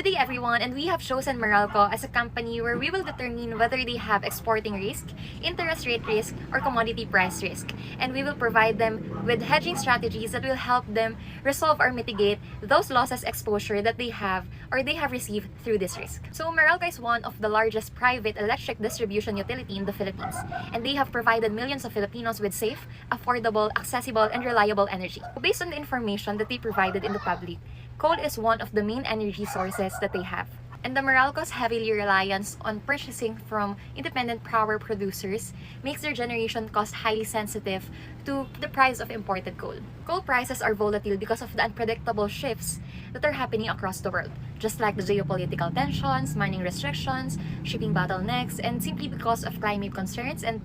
Good day everyone, and we have chosen Meralco as a company where we will determine whether they have exporting risk, interest rate risk, or commodity price risk. And we will provide them with hedging strategies that will help them resolve or mitigate those losses exposure that they have or they have received through this risk. So Meralco is one of the largest private electric distribution utility in the Philippines, and they have provided millions of Filipinos with safe, affordable, accessible, and reliable energy. Based on the information that they provided in the public, coal is one of the main energy sources that they have. And the Meralco's heavily reliance on purchasing from independent power producers makes their generation cost highly sensitive to the price of imported coal. Coal prices are volatile because of the unpredictable shifts that are happening across the world, just like the geopolitical tensions, mining restrictions, shipping bottlenecks, and simply because of climate concerns and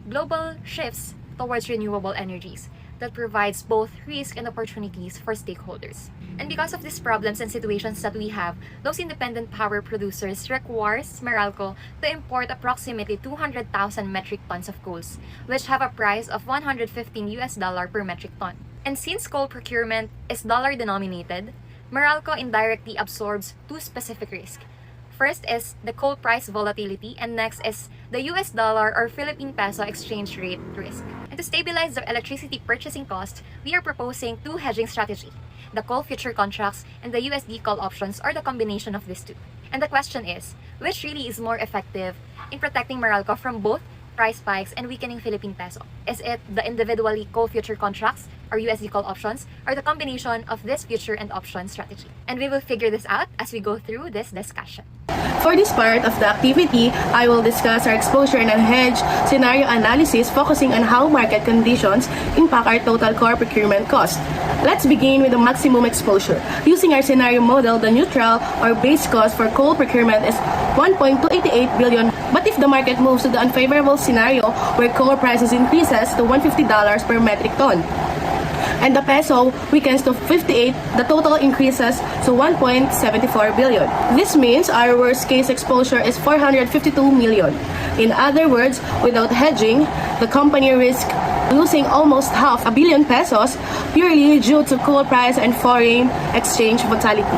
global shifts towards renewable energies that provides both risk and opportunities for stakeholders. And because of these problems and situations that we have, those independent power producers requires Meralco to import approximately 200,000 metric tons of coals, which have a price of $115 per metric ton. And since coal procurement is dollar denominated, Meralco indirectly absorbs two specific risks. First is the coal price volatility, and next is the US dollar or Philippine peso exchange rate risk. And to stabilize the electricity purchasing cost, we are proposing two hedging strategies: the coal future contracts and the USD call options, or the combination of these two. And the question is, which really is more effective in protecting Meralco from both price spikes and weakening Philippine peso? Is it the individually coal future contracts or USD call options, or the combination of this future and option strategy? And we will figure this out as we go through this discussion. For this part of the activity, I will discuss our exposure and hedge scenario analysis focusing on how market conditions impact our total core procurement cost. Let's begin with the maximum exposure. Using our scenario model, the neutral or base cost for coal procurement is 1.288 billion. But if the market moves to the unfavorable scenario where coal prices increases to $150 per metric ton, and the peso weakens to 58, the total increases to 1.74 billion. This means our worst case exposure is 452 million. In other words, without hedging, the company risks losing almost half a billion pesos purely due to coal price and foreign exchange volatility.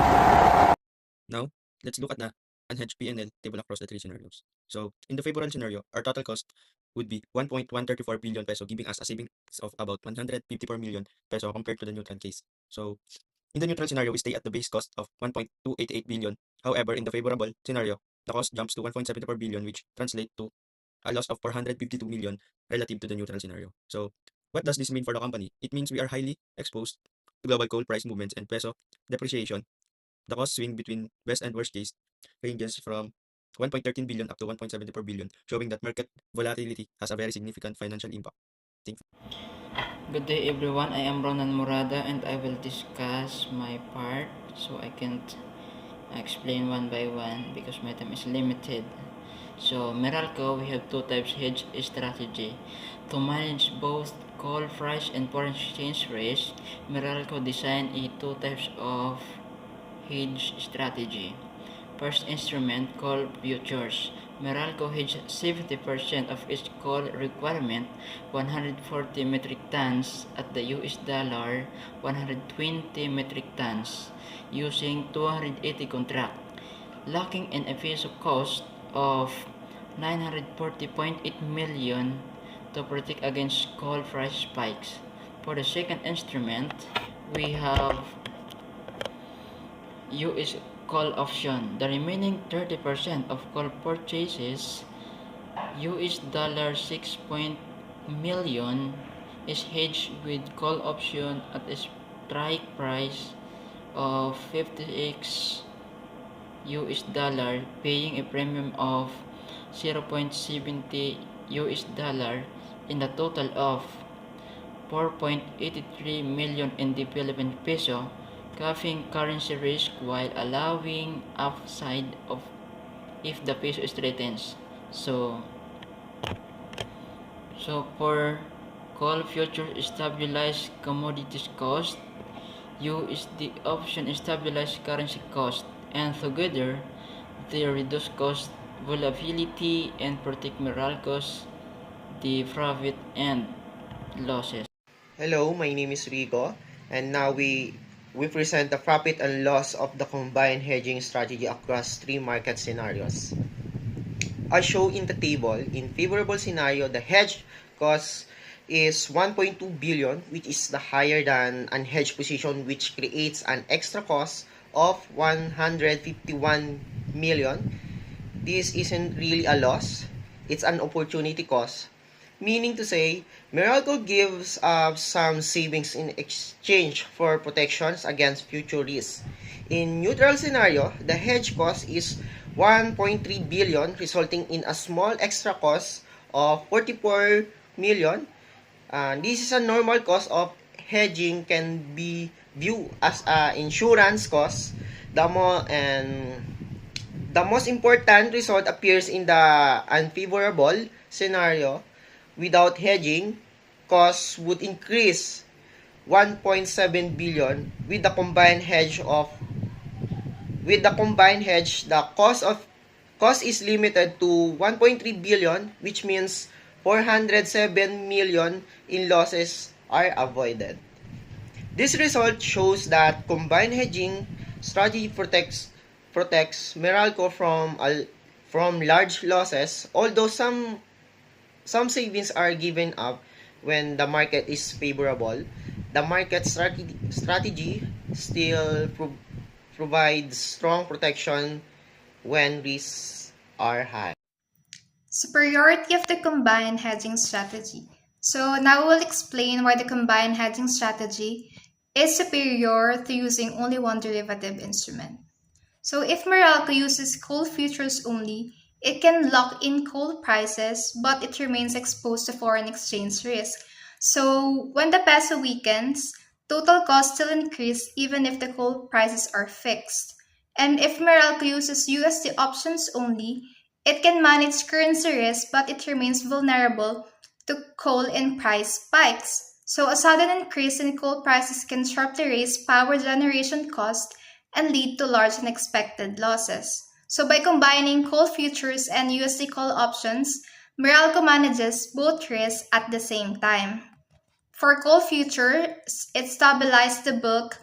Now, let's look at the unhedged P&L table across the three scenarios. So, in the favorable scenario, our total cost would be 1.134 billion peso, giving us a savings of about 154 million peso compared to the neutral case. So, in the neutral scenario, we stay at the base cost of 1.288 billion. However, in the favorable scenario, the cost jumps to 1.74 billion, which translates to a loss of 452 million relative to the neutral scenario. So, what does this mean for the company? It means we are highly exposed to global coal price movements and peso depreciation. The cost swing between best and worst case ranges from 1.13 billion up to 1.74 billion, showing that market volatility has a very significant financial impact. Good day everyone, I am Ronan Murada and I will discuss my part so I can't explain one by one because my time is limited. So Meralco, we have two types hedge strategy. To manage both coal price and foreign exchange risk, Meralco designed two types of hedge strategy. First instrument, coal futures. Meralco hedged 70% of its coal requirement, 140 metric tons at the US dollar 120 metric tons, using 280 contract, locking in a peso cost of 940.8 million to protect against coal price spikes. For the second instrument, we have US call option. The remaining 30% of coal purchases, US dollar 6 million, is hedged with call option at a strike price of 56 US dollar, paying a premium of 0.70 US dollar in a total of 4.83 million in the Philippine peso, capping currency risk while allowing upside of if the peso strengthens. So for coal futures stabilize commodities cost, USD option stabilize currency cost, and together they reduce cost volatility and protect Meralco's the profit and losses. Hello, my name is Rico, and now we we present the profit and loss of the combined hedging strategy across three market scenarios. As shown in the table, in favorable scenario, the hedge cost is 1.2 billion, which is the higher than unhedged position, which creates an extra cost of 151 million. This isn't really a loss, it's an opportunity cost. Meaning to say, Meralco gives some savings in exchange for protections against future risks. In neutral scenario, the hedge cost is 1.3 billion, resulting in a small extra cost of 44 million. This is a normal cost of hedging, can be viewed as an insurance cost. The most important result appears in the unfavorable scenario. Without hedging, costs would increase 1.7 billion. With the combined hedge, the cost is limited to 1.3 billion, which means 407 million in losses are avoided. This result shows that combined hedging strategy protects Meralco from large losses, although some savings are given up when the market is favorable. The market strategy still provides strong protection when risks are high. Superiority of the combined hedging strategy. So now we'll explain why the combined hedging strategy is superior to using only one derivative instrument. So if Meralco uses coal futures only, it can lock in coal prices, but it remains exposed to foreign exchange risk. So when the peso weakens, total costs still increase even if the coal prices are fixed. And if Meralco uses USD options only, it can manage currency risk, but it remains vulnerable to coal and price spikes. So a sudden increase in coal prices can sharply raise power generation costs and lead to large unexpected losses. So by combining coal futures and USD call options, Meralco manages both risks at the same time. For coal futures, it stabilizes the book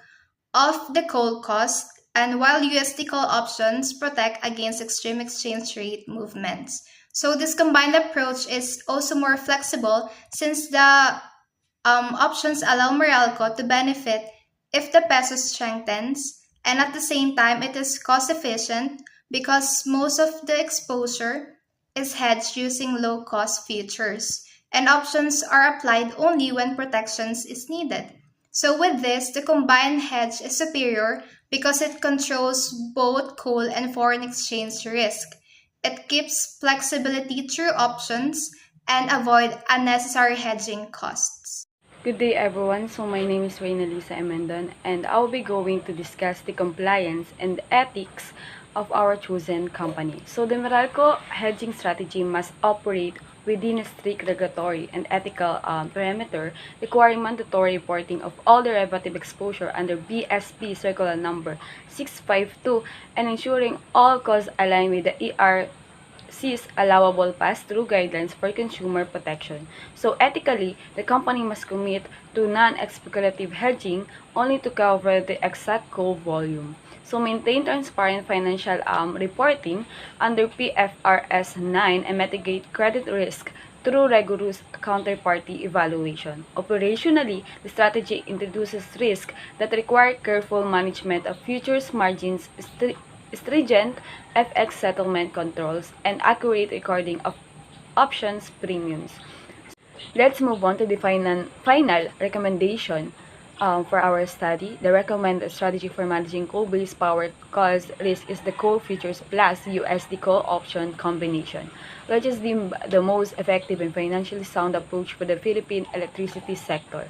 of the coal cost, and while USD call options protect against extreme exchange rate movements. So this combined approach is also more flexible since the options allow Meralco to benefit if the peso strengthens, and at the same time it is cost efficient because most of the exposure is hedged using low-cost futures, and options are applied only when protections is needed. So with this, the combined hedge is superior because it controls both coal and foreign exchange risk. It keeps flexibility through options and avoid unnecessary hedging costs. Good day everyone, so my name is Reynalisa Emendon and I'll be going to discuss the compliance and ethics of our chosen company. So the Meralco hedging strategy must operate within a strict regulatory and ethical parameter requiring mandatory reporting of all derivative exposure under BSP circular number 652 and ensuring all costs align with the ERC's allowable pass-through guidelines for consumer protection. So ethically, the company must commit to non-speculative hedging only to cover the exact coal volume. So maintain transparent financial reporting under PFRS 9 and mitigate credit risk through rigorous counterparty evaluation. Operationally, the strategy introduces risks that require careful management of futures margins, stringent FX settlement controls, and accurate recording of options premiums. Let's move on to the final recommendation for our study. The recommended strategy for managing coal-based power cost risk is the coal futures plus USD call option combination, which is the most effective and financially sound approach for the Philippine electricity sector.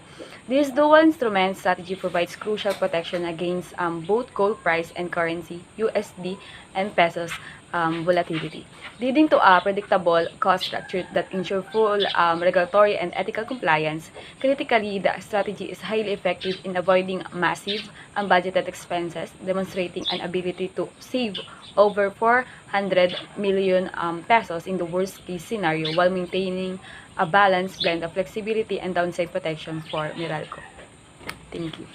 This dual instrument strategy provides crucial protection against both coal price and currency, USD and pesos volatility, leading to a predictable cost structure that ensure full regulatory and ethical compliance. Critically, the strategy is highly effective in avoiding massive unbudgeted expenses, demonstrating an ability to save over 400 million pesos in the worst case scenario while maintaining a balanced blend of flexibility and downside protection for Meralco. Thank you.